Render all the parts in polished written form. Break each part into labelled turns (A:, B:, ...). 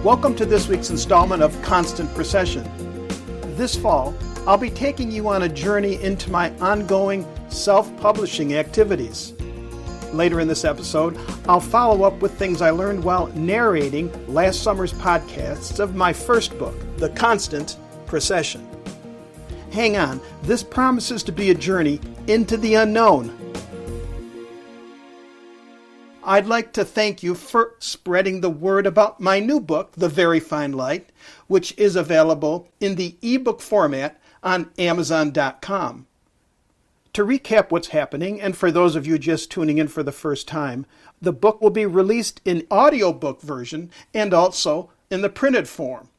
A: Welcome to this week's installment of Constant Procession. This fall, I'll be taking you on a journey into my ongoing self-publishing activities. Later in this episode, I'll follow up with things I learned while narrating last summer's podcasts of my first book, The Constant Procession. Hang on, this promises to be a journey into the unknown. I'd like to thank you for spreading the word about my new book, The Very Fine Light, which is available in the ebook format on Amazon.com. To recap what's happening, and for those of you just tuning in for the first time, the book will be released in audiobook version and also in the printed form.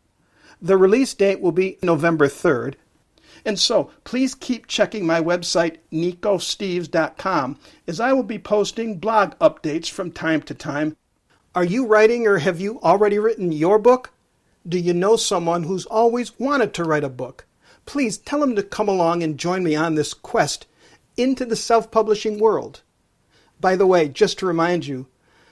A: The release date will be November 3rd. And so, please keep checking my website, nicosteves.com, as I will be posting blog updates from time to time. Are you writing or have you already written your book? Do you know someone who's always wanted to write a book? Please tell them to come along and join me on this quest into the self-publishing world. By the way, just to remind you,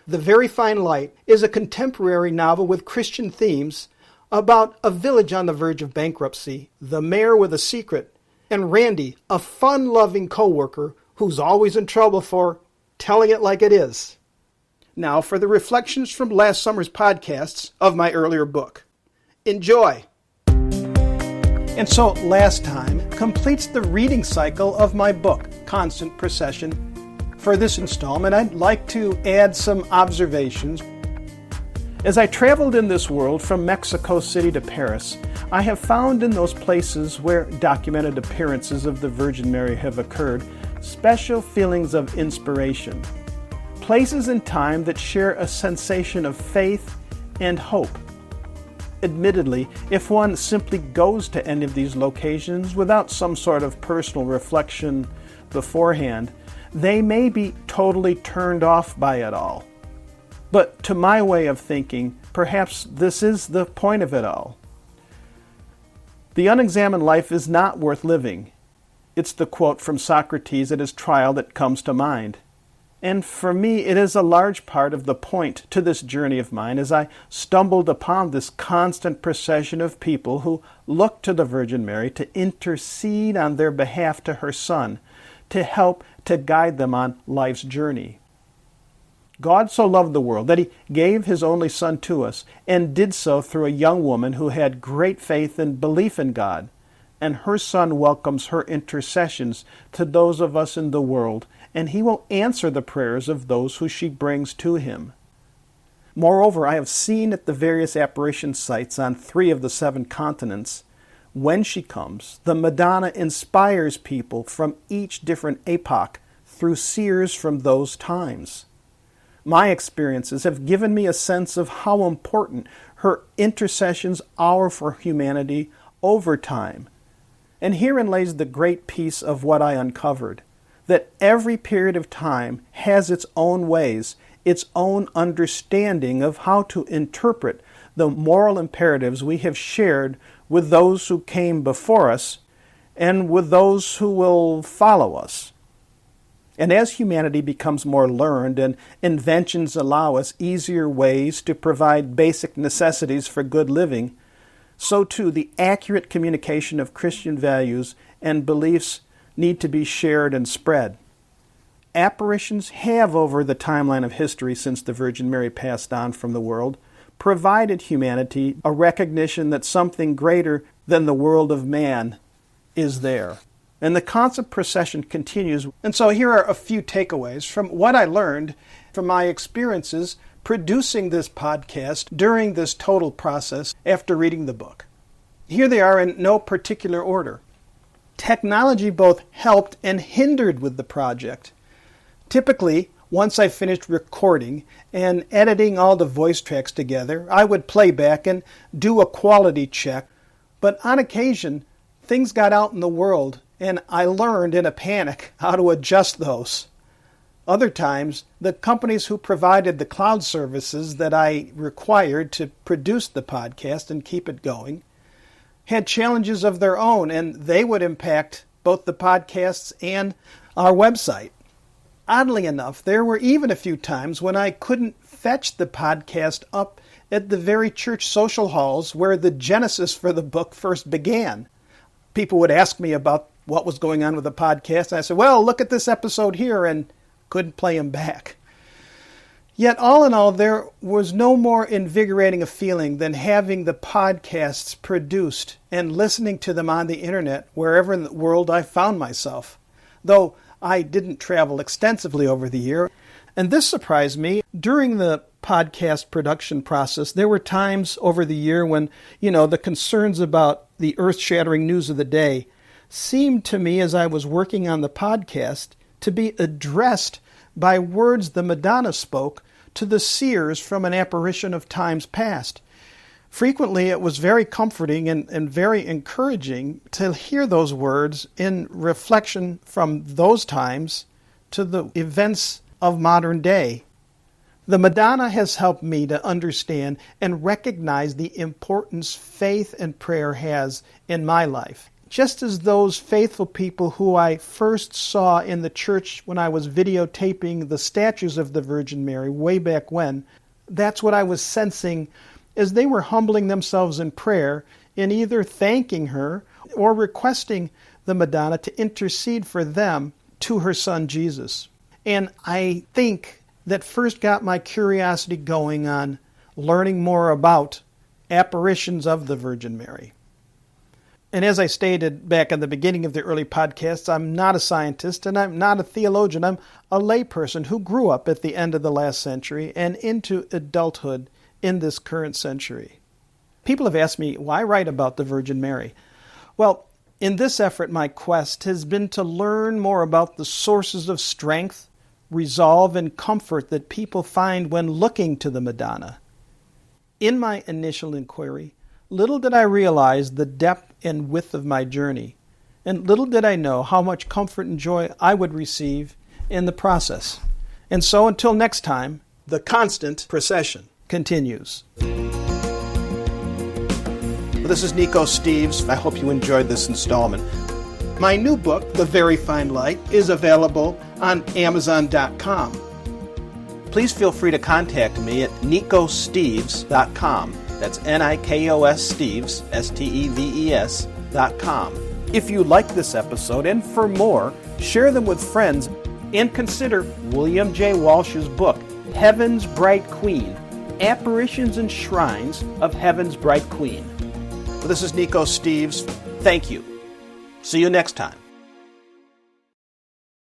A: The Very Fine Light is a contemporary novel with Christian themes about a village on the verge of bankruptcy, the mayor with a secret, and Randy, a fun-loving co-worker who's always in trouble for telling it like it is. Now for the reflections from last summer's podcasts of my earlier book. Enjoy! And so last time completes the reading cycle of my book, Constant Procession. For this installment, I'd like to add some observations. As I traveled in this world from Mexico City to Paris, I have found in those places where documented appearances of the Virgin Mary have occurred special feelings of inspiration. Places in time that share a sensation of faith and hope. Admittedly, if one simply goes to any of these locations without some sort of personal reflection beforehand, they may be totally turned off by it all. But to my way of thinking, perhaps this is the point of it all. The unexamined life is not worth living. It's the quote from Socrates at his trial that comes to mind. And for me, it is a large part of the point to this journey of mine as I stumbled upon this constant procession of people who look to the Virgin Mary to intercede on their behalf to her Son, to help to guide them on life's journey. God so loved the world that He gave His only Son to us, and did so through a young woman who had great faith and belief in God. And her Son welcomes her intercessions to those of us in the world, and He will answer the prayers of those who she brings to Him. Moreover, I have seen at the various apparition sites on 3 of the 7 continents, when she comes, the Madonna inspires people from each different epoch through seers from those times. My experiences have given me a sense of how important her intercessions are for humanity over time. And herein lays the great piece of what I uncovered, that every period of time has its own ways, its own understanding of how to interpret the moral imperatives we have shared with those who came before us and with those who will follow us. And as humanity becomes more learned and inventions allow us easier ways to provide basic necessities for good living, so too the accurate communication of Christian values and beliefs need to be shared and spread. Apparitions have, over the timeline of history since the Virgin Mary passed on from the world, provided humanity a recognition that something greater than the world of man is there. And the constant procession continues. And so here are a few takeaways from what I learned from my experiences producing this podcast during this total process after reading the book. Here they are in no particular order. Technology both helped and hindered with the project. Typically, once I finished recording and editing all the voice tracks together, I would play back and do a quality check. But on occasion, things got out in the world, and I learned in a panic how to adjust those. Other times, the companies who provided the cloud services that I required to produce the podcast and keep it going had challenges of their own, and they would impact both the podcasts and our website. Oddly enough, there were even a few times when I couldn't fetch the podcast up at the very church social halls where the genesis for the book first began. People would ask me about what was going on with the podcast, and I said, well, look at this episode here, and couldn't play them back. Yet, all in all, there was no more invigorating a feeling than having the podcasts produced and listening to them on the internet wherever in the world I found myself. Though I didn't travel extensively over the year. And this surprised me. During the podcast production process, there were times over the year when, the concerns about the earth-shattering news of the day seemed to me, as I was working on the podcast, to be addressed by words the Madonna spoke to the seers from an apparition of times past. Frequently, it was very comforting and very encouraging to hear those words in reflection from those times to the events of modern day. The Madonna has helped me to understand and recognize the importance faith and prayer has in my life. Just as those faithful people who I first saw in the church when I was videotaping the statues of the Virgin Mary way back when, that's what I was sensing as they were humbling themselves in prayer in either thanking her or requesting the Madonna to intercede for them to her son Jesus. And I think that first got my curiosity going on learning more about apparitions of the Virgin Mary. And as I stated back in the beginning of the early podcasts, I'm not a scientist and I'm not a theologian. I'm a layperson who grew up at the end of the last century and into adulthood in this current century. People have asked me why write about the Virgin Mary. Well, in this effort, my quest has been to learn more about the sources of strength, resolve, and comfort that people find when looking to the Madonna. In my initial inquiry, little did I realize the depth and width of my journey, and little did I know how much comfort and joy I would receive in the process. And so until next time, the Constant Procession continues. This is Nico Steves. I hope you enjoyed this installment. My new book, The Very Fine Light, is available on Amazon.com. Please feel free to contact me at nicosteves.com. That's Nikos Steves, Steves.com. If you like this episode, and for more, share them with friends, and consider William J. Walsh's book, Heaven's Bright Queen, Apparitions and Shrines of Heaven's Bright Queen. This is Nico Steves. Thank you. See you next time.